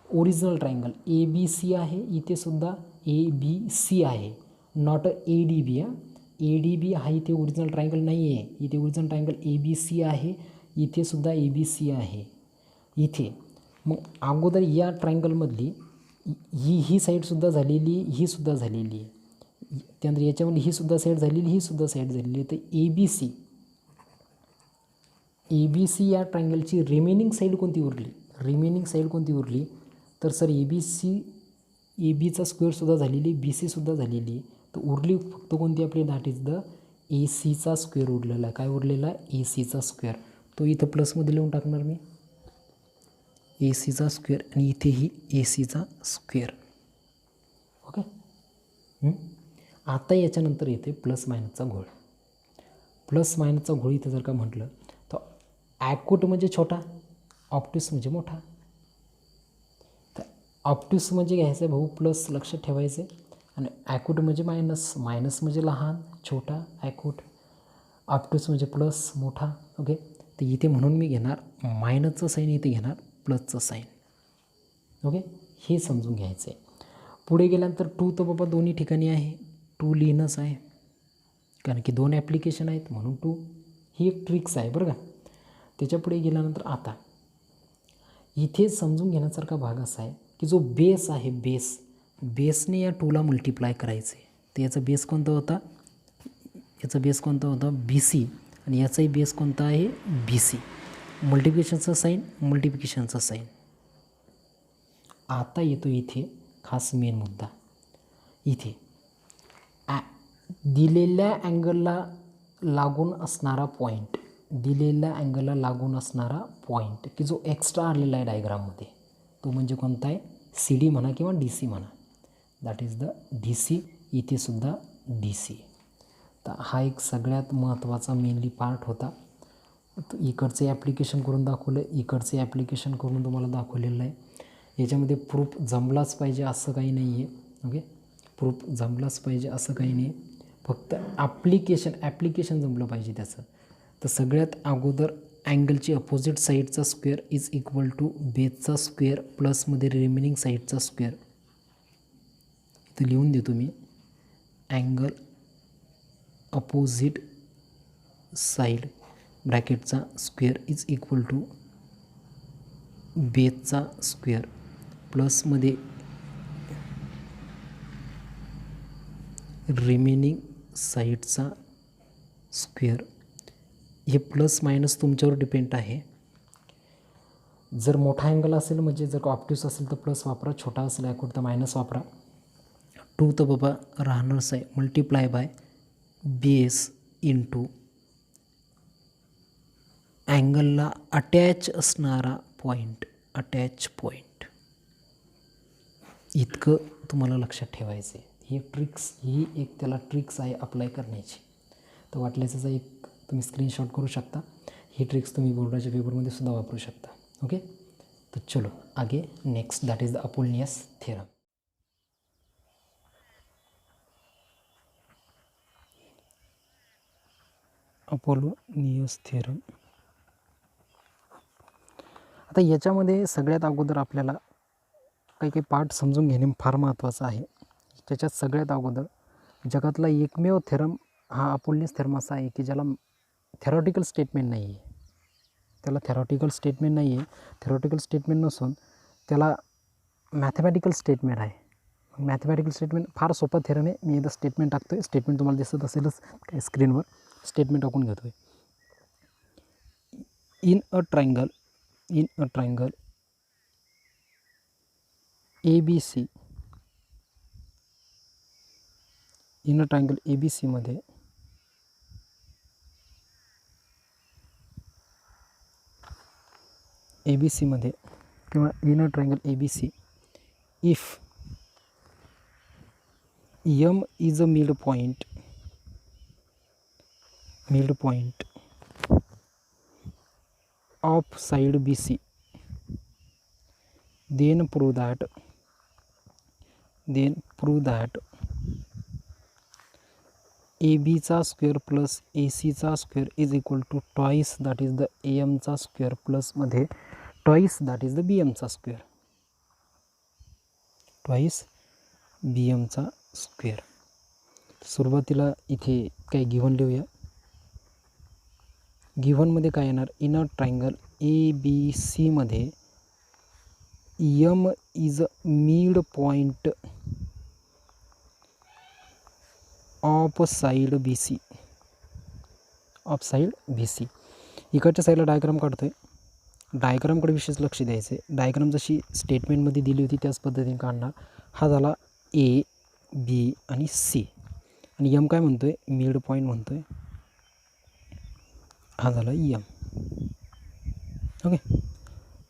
original triangle A B C आहे, इथे सुद्धा ए बी सी आहे, not A D B. A D B हा इथे ओरिजिनल ट्रायंगल नाही आहे, इथे original triangle A B C आहे, इथे सुद्धा ए बी सी आहे इथे. मग अगोदर या ट्रायंगलमधली ही साईडसुद्धा झालेली, ही सुद्धा झालेली आहे. त्यानंतर याच्यामध्ये ही सुद्धा साईड झालेली, ही सुद्धा साईड झालेली आहे. तर ए बी सी या ट्रायंगलची रिमेनिंग साईड कोणती उरली? रिमेनिंग साईड कोणती उरली? तर सर ए बीचा स्क्वेअरसुद्धा झालेली, बी सीसुद्धा झालेली आहे. तर उरली फक्त कोणती आपली? दॅट इज द ए सीचा स्क्वेअर उरलेला आहे. काय उरलेला आहे? ए सीचा स्क्वेअर. तो इथं प्लसमध्ये लिहून टाकणार मी, ए सीचा स्क्वेअर, आणि इथेही ए सीचा स्क्वेअर. ओके. आता याच्यानंतर येते प्लस मायनसचा घोळ. प्लस मायनसचा घोळ इथं जर का म्हटलं तर ॲक्यूट म्हणजे छोटा, ऑप्टिस म्हणजे मोठा. तर ऑप्टिस म्हणजे घ्यायचं आहे भाऊ प्लस, लक्षात ठेवायचं आहे, आणि ॲक्यूट म्हणजे मायनस. मायनस म्हणजे लहान, छोटा, ॲक्यूट. ऑप्टिस म्हणजे प्लस, मोठा. ओके. तर इथे म्हणून मी घेणार मायनसचं साईन, इथे घेणार प्लसचं साईन. ओके, हे समजून घ्यायचं आहे. पुढे गेल्यानंतर 2 तर बाबा दोन्ही ठिकाणी आहे, 2 लिहिणंच आहे, कारण की 2 ॲप्लिकेशन आहेत म्हणून 2. ही एक ट्रिक्स आहे बरं का. त्याच्या पुढे गेल्यानंतर आता इथे समजून घेण्यासारखा भाग असा आहे की जो बेस आहे, बेसने या 2ला मल्टिप्लाय करायचं आहे. तर याचा बेस कोणता होता? याचा बेस कोणता होता? B C. आणि याचाही बेस कोणता आहे? B C. मल्टिप्लिकेशनचा साईन. आता येतो इथे खास मेन मुद्दा. इथे दिलेल्या अँगलला लागून असणारा पॉईंट, की जो एक्स्ट्रा आलेला आहे डायग्राममध्ये, तो म्हणजे कोणता आहे? सी डी म्हणा किंवा डी सी म्हणा. That is the D C. इथेसुद्धा डी सी. तर हा एक सगळ्यात महत्त्वाचा मेनली पार्ट होता. इकडचे ॲप्लिकेशन करून दाखवलं, इकडचे ॲप्लिकेशन करून तुम्हाला दाखवलेलं आहे. याच्यामध्ये प्रूफ जमलाच पाहिजे असं काही नाही आहे. ओके, प्रूफ जमलाच पाहिजे असं काही नाही, फक्त ॲप्लिकेशन जमलं पाहिजे त्याचं. तर सगळ्यात अगोदर अँगलची अपोजिट साईडचा स्क्वेअर इज इक्वल टू बेसचा स्क्वेअर प्लसमध्ये रिमेनिंग साईडचा स्क्वेअर. इथं लिहून देतो मी, अँगल अपोजिट साईड ब्रॅकेटचा स्क्वेअर इज इक्वल टू बेसचा स्क्वेअर प्लसमध्ये रिमेनिंग साईडचा स्क्वेअर. हे प्लस मायनस तुमच्यावर डिपेंड आहे. जर मोठा अँगल असेल म्हणजे जर ऑप्टिक्स असेल तर प्लस वापरा, छोटा असेल ॲक्यूट तर मायनस वापरा. 2 तर बाबा राहणारच आहे, मल्टिप्लाय बाय बेस इंटू अँगलला अटॅच असणारा पॉईंट, इतकं तुम्हाला लक्षात ठेवायचं आहे. ही एक त्याला ट्रिक्स आहे अप्लाय करण्याची. तर वाटल्याचा एक तुम्ही स्क्रीनशॉट करू शकता. ही ट्रिक्स तुम्ही बोर्डाच्या पेपरमध्ये सुद्धा वापरू शकता. ओके, तर चलो आगे next, that is the Apollonius theorem. Apollonius theorem. आता याच्यामध्ये सगळ्यात अगोदर आपल्याला काही पार्ट समजून घेणे फार महत्त्वाचं आहे. त्याच्यात सगळ्यात अगोदर जगातला एकमेव थेरम हा अपोलोनियस थेरम असा आहे की ज्याला थेरॉटिकल स्टेटमेंट नाही आहे. थेरॉटिकल स्टेटमेंट नसून त्याला मॅथमॅटिकल स्टेटमेंट आहे. मॅथमॅटिकल स्टेटमेंट फार सोपा थेरम आहे. मी एकदा स्टेटमेंट टाकतो आहे, स्टेटमेंट तुम्हाला दिसत असेलच काही स्क्रीनवर. स्टेटमेंट टाकून घेतो आहे. In a triangle ABC, in a triangle ABC मध्ये किंवा in a triangle ABC, if M is a midpoint of side BC, then prove that AB चा स्क्वेअर प्लस AC चा square is equal to twice that is the AM चा स्क्वेअर प्लसमध्ये twice that is the BM चा स्क्वेअर. सुरुवातीला इथे काही गिव्हन लिहूया. गिव्हनमध्ये काय येणार? इन अ ट्रायंगल ABC मध्ये M is a midpoint of side BC. Of side BC. इकडच्या साईडला डायग्राम काढतो आहे. डायग्रामकडे विशेष लक्ष द्यायचं आहे. डायग्राम जशी स्टेटमेंटमध्ये दिली होती त्याच पद्धतीने काढणार. हा झाला A, B आणि C आणि M काय म्हणतो आहे, मिड पॉईंट म्हणतो आहे. हा झाला M. ओके.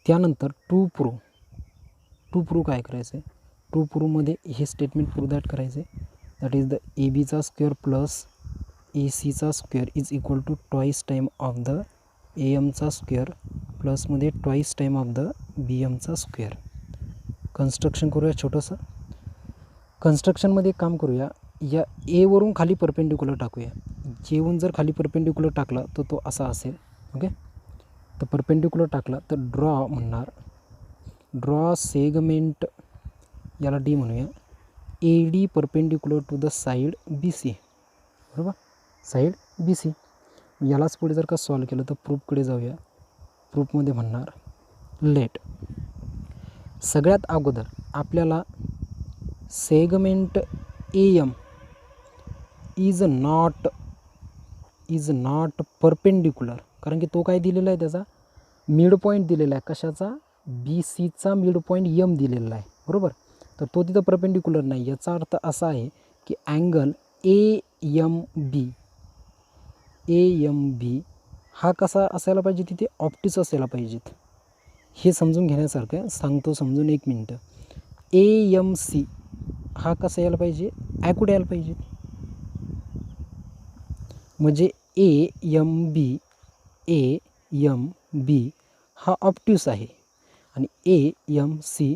त्यानंतर टू प्रूव्ह काय करायचं आहे, टू प्रूव्हमध्ये हे स्टेटमेंट प्रूव्ह दॅट करायचं आहे. दॅट इज द ABचा स्क्वेअर प्लस ACचा square is equal to twice time of the AMचा स्क्वेअर प्लसमध्ये ट्वाईस टाईम ऑफ द BMचा स्क्वेअर. कन्स्ट्रक्शन करूया छोटंसं. कन्स्ट्रक्शनमध्ये काम करूया. या एवरून खाली परपेंडिक्युलर टाकूया. जेवून जर खाली परपेंडिक्युलर टाकला तर तो असा असेल. ओके. तर परपेंडिक्युलर टाकला तर ड्रॉ म्हणणार, ड्रॉ सेगमेंट, याला D म्हणूया, AD perpendicular to the side BC. बरोबर, साईड BC. यालाच पुढे जर का सॉल्व केलं तर प्रूफकडे जाऊया. प्रूफमध्ये म्हणणार लेट, सगळ्यात अगोदर आपल्याला segment AM is not perpendicular, कारण की तो काय दिलेला आहे, त्याचा मिड पॉईंट दिलेला आहे. कशाचा, BCचा मिड पॉईंट M दिलेला आहे. बरोबर. तर तो तिथं परपेंडिक्युलर नाही. याचा अर्थ असा आहे की अँगल AMB हा कसा असायला पाहिजे, तिथे ऑप्टिस असायला पाहिजेत. हे समजून घेण्यासारखं आहे. सांगतो समजून, एक मिनटं. AMC हा कसा यायला पाहिजे, ॲक्यूट यायला पाहिजे. म्हणजे AMB हा ऑप्ट्यूस आहे आणि AMC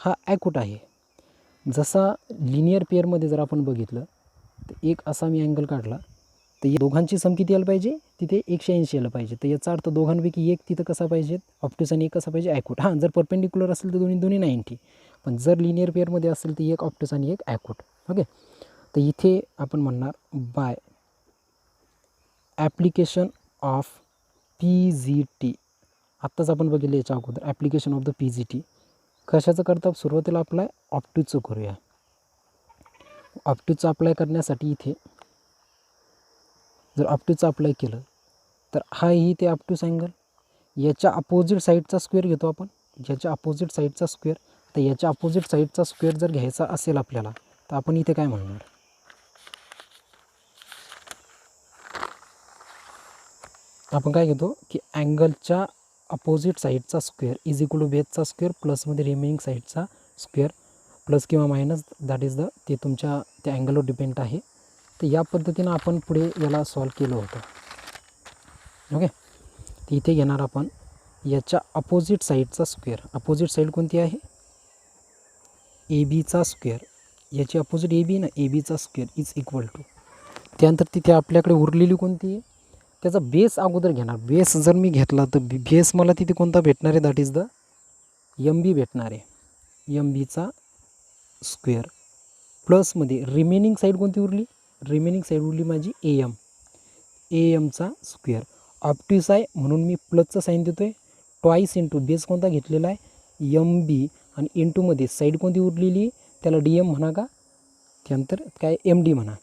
हा ॲक्यूट आहे. जसा लिनियर पेअरमध्ये जर आपण बघितलं तर एक असा मी अँगल काढला तर या दोघांची सम किती यायला पाहिजे, तिथे 180 यायला पाहिजे. तर याचा अर्थ दोघांपैकी एक तिथं कसा पाहिजे, ऑप्ट्यूस, आणि एक कसा पाहिजे, ॲक्यूट. हां, जर परपेंडिक्युलर असेल तर दोन्ही 90, पण जर लिनियर पेअरमध्ये असेल तर एक ऑप्ट्यूस आणि एक ॲक्यूट. ओके. तर इथे आपण म्हणणार बाय ॲप्लिकेशन ऑफ PGT. आत्ताच आपण बघितलं याच्या अगोदर ॲप्लिकेशन ऑफ द PGT कशाचं करतात, सुरुवातीला अप्लाय ऑप्ट्यूजचं करूया. ऑप्ट्यूजचं अप्लाय करण्यासाठी इथे जर ऑप्ट्यूजचं अप्लाय केलं तर हा ही ते ऑप्ट्यूज अँगल, याच्या अपोजिट साईडचा स्क्वेअर घेतो आपण, याच्या अपोजिट साईडचा स्क्वेअर. तर याच्या अपोजिट साईडचा स्क्वेअर जर घ्यायचा असेल आपल्याला तर आपण इथे काय म्हणणार, आपण काय घेतो की अँगलच्या अपोजिट साईडचा स्क्वेअर इज इक्वल टू बेसचा स्क्वेअर प्लसमध्ये रिमेनिंग साईडचा स्क्वेअर प्लस किंवा मायनस, दॅट इज द, ते तुमच्या त्या अँगलवर डिपेंड आहे. तर या पद्धतीनं आपण पुढे याला सॉल्व केलं होतं. ओके. तर इथे घेणार आपण याच्या अपोजिट साईडचा स्क्वेअर. अपोजिट साईड कोणती आहे, ABचा स्क्वेअर. याची अपोजिट AB ना, ABचा स्क्वेअर इज इक्वल टू, त्यानंतर तिथे आपल्याकडे उरलेली कोणती आहे, त्याचा बेस अगोदर घेणार. बेस जर मी घेतला तर बेस मला तिथे कोणता भेटणार आहे, दॅट इज द MB भेटणार आहे. MBचा स्क्वेअर प्लसमध्ये रिमेनिंग साईड कोणती उरली, रिमेनिंग साईड उरली माझी AMचा स्क्वेअर. ऑप्ट्यूस आहे म्हणून मी प्लसचा साईन देतो आहे. ट्वाईस इंटू बेस कोणता घेतलेला आहे MB आणि इंटूमध्ये साईड कोणती उरलेली, त्याला DM म्हणा का, त्यानंतर काय MD म्हणा,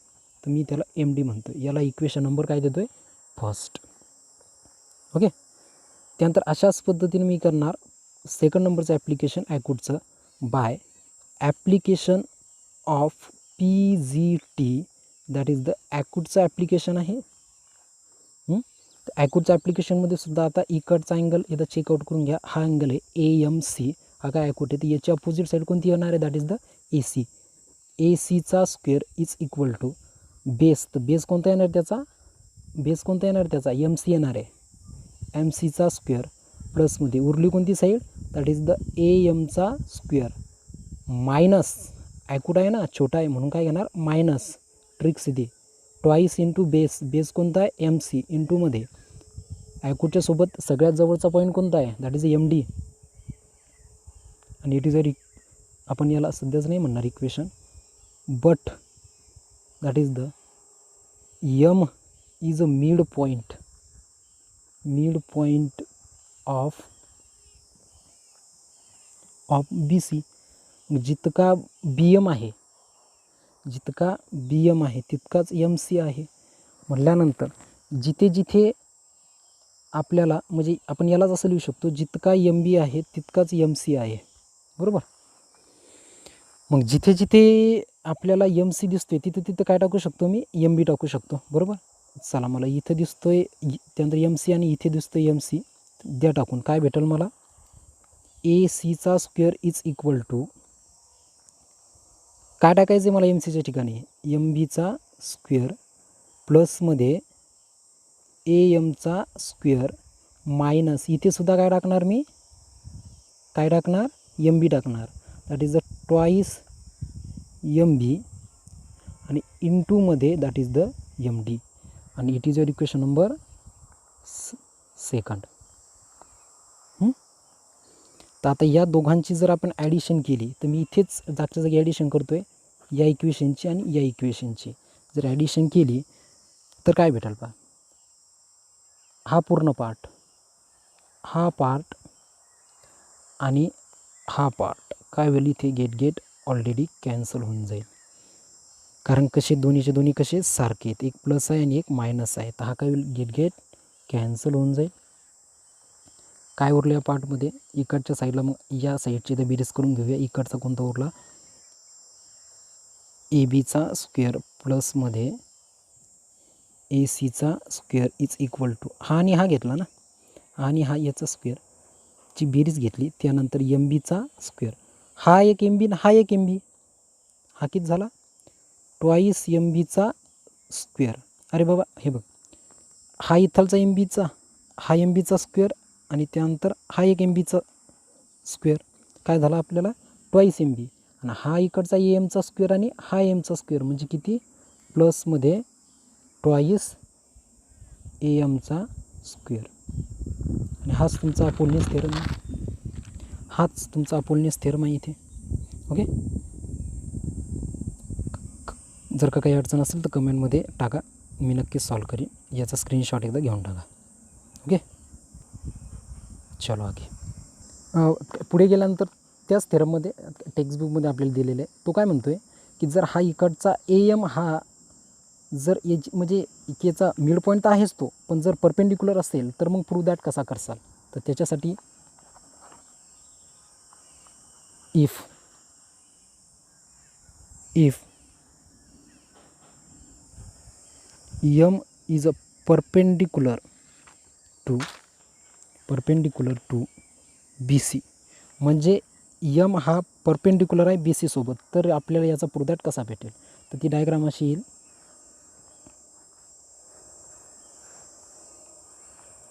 तर मी त्याला MD म्हणतो. याला इक्वेशन नंबर काय देतो आहे, फर्स्ट. ओके. त्यानंतर अशाच पद्धतीने मी करणार सेकंड नंबरचं ॲप्लिकेशन ॲक्यूटचं by application of PGT, that is the ॲक्यूटचं ॲप्लिकेशन आहे. तर ॲक्यूटच्या ॲप्लिकेशनमध्ये सुद्धा आता इकडचा अँगल इथं चेकआउट करून घ्या. हा अँगल आहे AMC, हा काय ॲक्यूट आहे. तर याची अपोजिट साईड कोणती येणार आहे, दॅट इज द AC. ACचा square is equal to base. तर बेस कोणता येणार त्याचा, बेस कोणता येणार त्याचा, MC येणार आहे. MCचा स्क्वेअर प्लसमध्ये उरली कोणती साईड, दॅट इज द AMचा स्क्वेअर मायनस, ॲक्यूट आहे ना, छोटा आहे म्हणून काय घेणार, मायनस, ट्रिक्स इथे ट्वाईस इंटू बेस. बेस कोणता आहे, MC इंटूमध्ये ॲक्यूटच्या सोबत सगळ्यात जवळचा पॉईंट कोणता आहे, दॅट इज MD. आणि इट इज आपण याला सध्याच नाही म्हणणार equation, but that is the M is a midpoint of B C. जितका बी एम आहे, जितका बी एम आहे तितकाच एम सी आहे. म्हटल्यानंतर जिथे जिथे आपल्याला म्हणजे आपण यालाच असं लिहू शकतो, जितका एम बी आहे तितकाच एम सी आहे. बरोबर. मग जिथे जिथे आपल्याला एम सी दिसतोय तिथे तिथे काय टाकू शकतो मी, एम बी टाकू शकतो. बरोबर. चला, मला इथं दिसतोय त्यानंतर एम सी आणि इथे दिसतोय एम सी, द्या टाकून. काय भेटेल मला, ए सीचा स्क्वेअर इज इक्वल टू, काय टाकायचं आहे मला एम सीच्या ठिकाणी, एम बीचा स्क्वेअर प्लसमध्ये ए एमचा स्क्वेअर मायनस, इथे सुद्धा काय टाकणार मी, काय टाकणार, एम बी टाकणार. That is the twice M B आणि इंटूमध्ये that is the M D. आणि it is your equation number second. तर आता या दोघांची जर आपण ॲडिशन केली तर मी इथेच जागच्या जागी ॲडिशन करतो आहे, या इक्वेशनची आणि या इक्वेशनची जर ॲडिशन केली तर काय भेटेल पहा, हा पूर्ण पार्ट, हा पार्ट आणि हा पार्ट काय होईल, इथे गेट ऑलरेडी कॅन्सल होऊन जाईल. कारण कसे दोन्हीचे दोन्ही कसे सारखे आहेत, एक प्लस आहे आणि एक मायनस आहे. तर हा काय होईल, गेट कॅन्सल होऊन जाईल. काय उरलं या पार्टमध्ये, इकडच्या साईडला, मग या साईडची तर बेरीज करून घेऊया. इकडचा कोणता उरला, ए बीचा स्क्वेअर प्लसमध्ये ए सीचा स्क्वेअर इज इक्वल टू, हा आणि हा घेतला ना, हा आणि हा याचा स्क्वेअरची बेरीज घेतली. त्यानंतर एम बीचा स्क्वेअर, हा एक एम बी हा एक एम बी, हा किती झाला, ट्वाईस एम बीचा स्क्वेअर. अरे बाबा हे बघ, हा इथलचा एम बीचा, हा एम बीचा स्क्वेअर आणि त्यानंतर हा एक एम बीचा स्क्वेअर, काय झाला आपल्याला, ट्वाईस एम बी. आणि हा इकडचा ए एमचा स्क्वेअर आणि हा एमचा स्क्वेअर म्हणजे किती, प्लसमध्ये ट्वाईस ए एमचा स्क्वेअर. आणि हाच तुमचा अपोलनियस थेरम आहे, हाच तुमचा अपोलनियस थेरम आहे इथे. ओके. जर का काही अडचण असेल तर कमेंटमध्ये टाका, मी नक्कीच सॉल्व करीन. याचा स्क्रीनशॉट एकदा घेऊन टाका. ओके, चलो आगे. पुढे गेल्यानंतर त्याच थेरममध्ये टेक्स्टबुकमध्ये आपल्याला दिलेलं आहे. तो काय म्हणतो आहे की जर हा इकडचा ए एम हा जर म्हणजे याचा मिड पॉईंट तर आहेच तो, पण जर परपेंडिक्युलर असेल तर मग प्रूव्ह दॅट कसा करसाल. तर त्याच्यासाठी if M is a perpendicular to B C, म्हणजे एम हा परपेंडिक्युलर आहे बी सी सोबत, तर आपल्याला याचा प्रूव्ह दॅट कसा भेटेल. तर ती डायग्राम अशी येईल,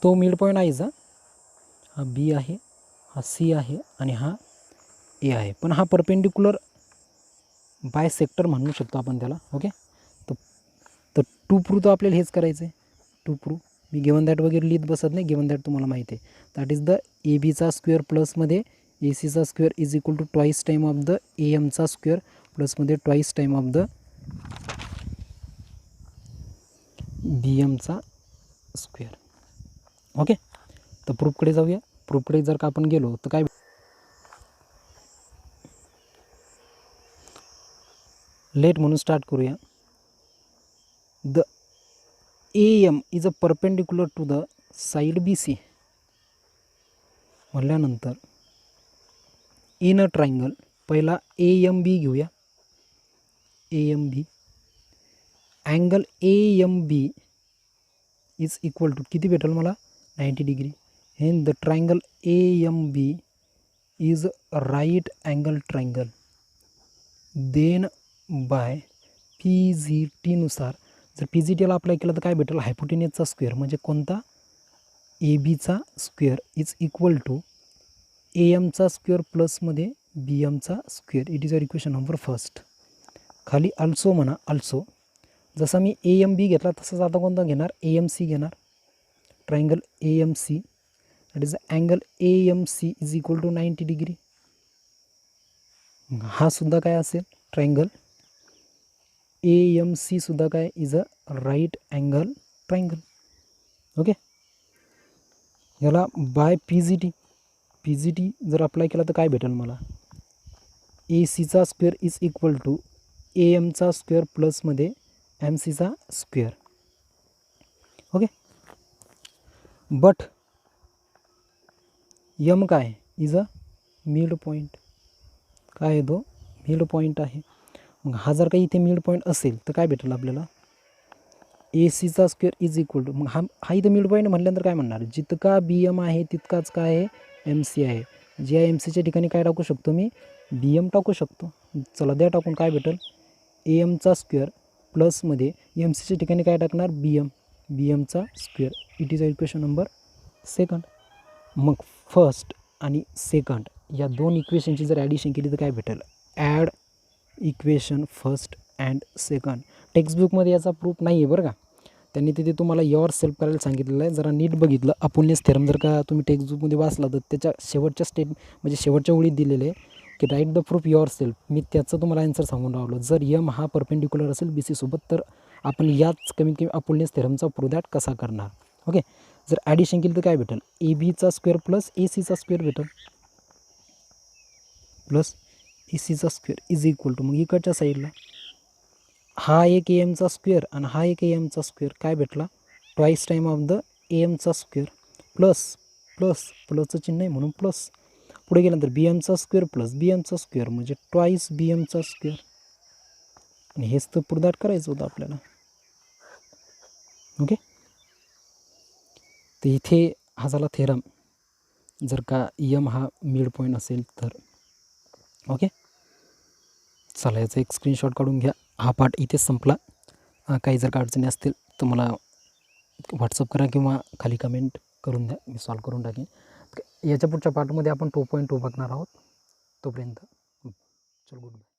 तो मिड पॉईंट आहे जा, हा बी आहे, हा सी आहे आणि हा ए आहे, पण हा परपेंडिक्युलर बाय सेक्टर म्हणू शकतो आपण त्याला. ओके. तर टू प्रूव्ह तर आपल्याला हेच करायचं आहे, टू प्रूव्ह. मी गिवन दॅट वगैरे लिहित बसत नाही, गिवन दॅट तुम्हाला माहिती आहे. दॅट इज द ए बीचा स्क्वेअर प्लसमध्ये ए सीचा square is equal to twice time of the A एमचा स्क्वेअर प्लसमध्ये twice time of the B एमचा स्क्वेअर. ओके. तर प्रूफकडे जाऊया. प्रूफकडे जर का आपण गेलो तर काय, लेट म्हणून स्टार्ट करूया. The A M is a perpendicular to the side B C म्हटल्यानंतर इन अ ट्रायंगल, पहिला ए एम बी घेऊया, A M B, angle A M B is equal to किती भेटेल मला, 90 degree. and the triangle AMB is right angle triangle, then by PGT नुसार जर PGTला अप्लाय केलं तर काय भेटेल, हायपोटेनियसचा स्क्वेअर म्हणजे कोणता, ए बीचा square is equal to A एमचा स्क्वेअर प्लसमध्ये बी एमचा square. It is your equation number first. खाली अल्सो म्हणा, अल्सो जसा मी ए एम बी घेतला तसंच आता कोणता घेणार, ए एम सी घेणार. Triangle A M C, that is angle A M C is equal to 90 degree. हा सुद्धा काय असेल, ट्रायंगल ए एम सी सुद्धा काय, is a right angle triangle. Okay. याला बाय पी जी टी जर अप्लाय केला तर काय भेटेल मला, ए सीचा square is equal to A एमचा स्क्वेअर प्लसमध्ये एम सीचा स्क्वेअर. ओके. बट यम काय इज अ मिड पॉईंट. काय आहे तो मिड पॉईंट आहे. मग हा जर काही इथे मिड पॉईंट असेल तर काय भेटेल आपल्याला ए सीचा स्क्वेअर इज इक्वल टू, मग हा इथं मिड पॉईंट म्हटल्यानंतर काय म्हणणार, जितका बी एम आहे तितकाच काय आहे एम सी आहे. जे एम सीच्या ठिकाणी काय टाकू शकतो मी बी एम टाकू शकतो. चला द्या टाकून. काय भेटेल ए एमचा स्क्वेअर प्लसमध्ये एम सीच्या ठिकाणी काय टाकणार बी एमचा square. It is a equation number second. मग फर्स्ट आणि सेकंड या दोन इक्वेशनची जर ॲडिशन केली तर काय भेटेल add equation first and second. टेक्स्टबुकमध्ये याचा प्रूफ नाही आहे बरं का, त्यांनी तिथे तुम्हाला युअर सेल्फ करायला सांगितलेलं आहे. जरा नीट बघितलं अपुलनेस थेरम जर का तुम्ही टेक्स्टबुकमध्ये वाचला तर त्याच्या शेवटच्या म्हणजे शेवटच्या ओळीत दिलेले आहे की write the proof yourself. मी त्याचं तुम्हाला आन्सर सांगून राहिलो. जर यम हा परपेंडिक्युलर असेल बी सी सोबत तर आपण याच कमीत कमी अपुलनेस थेरमचा प्रूफ दॅट कसा करणार. ओके. जर ॲडिशन केली तर काय भेटेल ए बीचा स्क्वेअर प्लस ए सीचा स्क्वेअर भेटेल प्लस ए सीचा स्क्वेअर इज इक्वल टू, मग इकडच्या साईडला हा एक ए एमचा स्क्वेअर आणि हा एक ए एमचा स्क्वेअर काय भेटला twice time of the A एमचा स्क्वेअर प्लस प्लसचं चिन्ह आहे म्हणून प्लस. पुढे गेल्यानंतर बी एमचा स्क्वेअर प्लस बी एमचा स्क्वेअर म्हणजे ट्वाईस बी एमचा स्क्वेअर. आणि हेच तर पुरदाट करायचं होतं आपल्याला. ओके. तर इथे हा झाला थेरम जर का यम हा मिड पॉईंट असेल तर. ओके. चला याचा एक स्क्रीनशॉट काढून घ्या. हा पार्ट इथेच संपला. काही जर का अडचणी असतील तर मला व्हॉट्सअप करा किंवा खाली कमेंट करून द्या, मी सॉल्व करून टाकेन. याच्या पुढच्या पार्टमध्ये आपण 2.2 बघणार आहोत. तोपर्यंत चल गुड बाय.